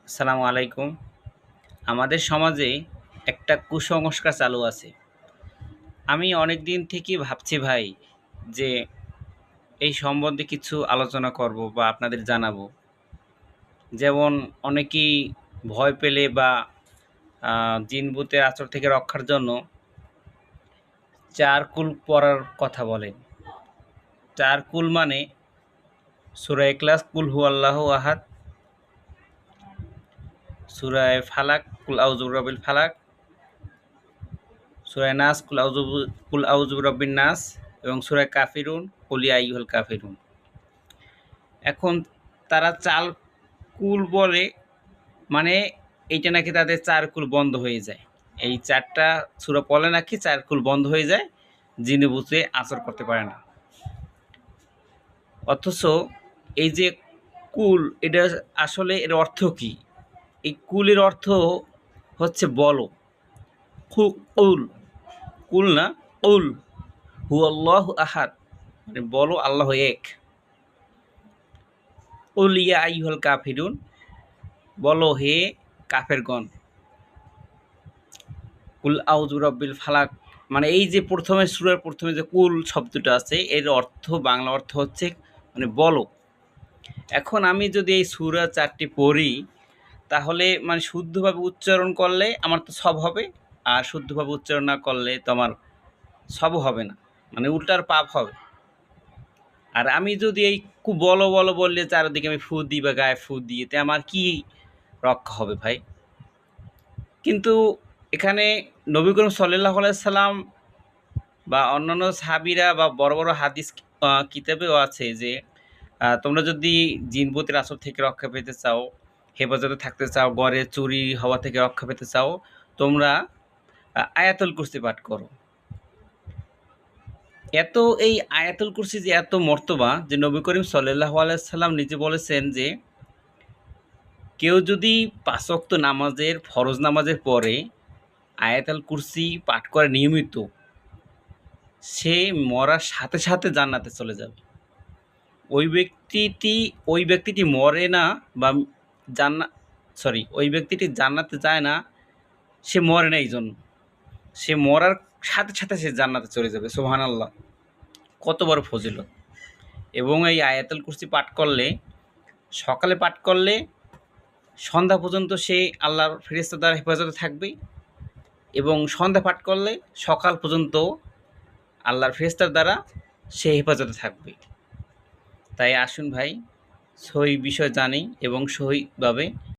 আসসালামু আলাইকুম। আমাদের সমাজে একটা কুসংস্কার চালু আছে। আমি অনেক দিন থেকেই ভাবছি ভাই যে এই সম্বন্ধে কিছু আলোচনা করব বা আপনাদের জানাবো। যেমন অনেকেই ভয় পেলে বা জিন-ভূতের আঁচড় থেকে রক্ষার জন্য চারকুল পড়ার কথা বলেন। চারকুল মানে সূরা ইখলাস, কুল হুয়াল্লাহু আহাদ, সূরা ফালাক, কুল আউযু বিরাব্বিল ফালাক, সূরা নাস, কুল আউযু বিরাব্বিন নাস এবং সূরা কাফিরুন, কুল ইয়া আইয়ুহাল কাফিরুন। এখন তারা চাল কুল বলে, মানে এইটা নাকি তাদের চার কুল বন্ধ হয়ে যায়। এই ৪ টা সূরা পড়লে নাকি চার কুল বন্ধ হয়ে যায়, জিনে ভূতে আঁচড় করতে পারে না। অথচ এই যে কুল, এটা আসলে এর অর্থ কি? এই কুলের অর্থ হচ্ছে বলো। কুল, কুল না, কুল হুয়াল্লাহু আহাদ, মানে বলো আল্লাহ এক। কুল ইয়া আইয়ুহাল কাফিরুন, বলো হে কাফেরগণ। কুল আউযু বিরাব্বিল ফালাক, মানে এই যে প্রথমে সূরার প্রথমে যে কুল শব্দটা আছে, এর অর্থ, বাংলা অর্থ হচ্ছে মানে বলো। এখন আমি যদি এই সূরা ৪টি পড়ি, তাহলে মানে শুদ্ধভাবে উচ্চারণ করলে আমার তো সব হবে, আর শুদ্ধভাবে উচ্চারণ না করলে তো আমার সবও হবে না, মানে উল্টার পাপ হবে। আর আমি যদি এই বলো বলো বললে চারিদিকে আমি ফু দিই বা গায়ে ফু দিই, এতে আমার কি রক্ষা হবে ভাই? কিন্তু এখানে নবী করিম সাল্লাল্লাহু আলাইহি সাল্লাম বা অন্যান্য সাহাবীরা বা বড় বড় হাদিস কিতাবেও আছে যে তোমরা যদি জিন-ভূতের আঁচড় থেকে রক্ষা পেতে চাও, হেফাজতে থাকতে চাও, ঘরে চুরি হওয়া থেকে রক্ষা পেতে চাও, তোমরা আয়াতুল কুরসি পাঠ করো। এত এই আয়াতুল কুরসি যে এত মর্তবা, যে নবী করিম সাল্লাল্লাহু আলাইহি সাল্লাম নিজে বলেছেন যে কেউ যদি ৫ ওয়াক্ত নামাজের, ফরজ নামাজের পরে আয়াতুল কুরসি পাঠ করে নিয়মিত, সে মরার সাথে সাথে জান্নাতে চলে যাবে। ওই ব্যক্তিটি মরে না বা জান্না ওই ব্যক্তিটি জান্নাতে যায় না, সে মরে না এইজন্য। সে মরার সাথে সাথে সে জান্নাতে চলে যাবে। সুবহানাল্লাহ! কত বড় ফজিলত! এবং এই আয়াতুল কুরসি পাঠ করলে, সকালে পাঠ করলে সন্ধ্যা পর্যন্ত সে আল্লাহর ফেরেশতা দ্বারা হেফাজতে থাকবে, এবং সন্ধ্যা পাঠ করলে সকাল পর্যন্ত আল্লাহর ফেরেশতার দ্বারা সে হেফাজতে থাকবে। তাই আসুন ভাই, সহি বিষয় জানি এবং সহিভাবে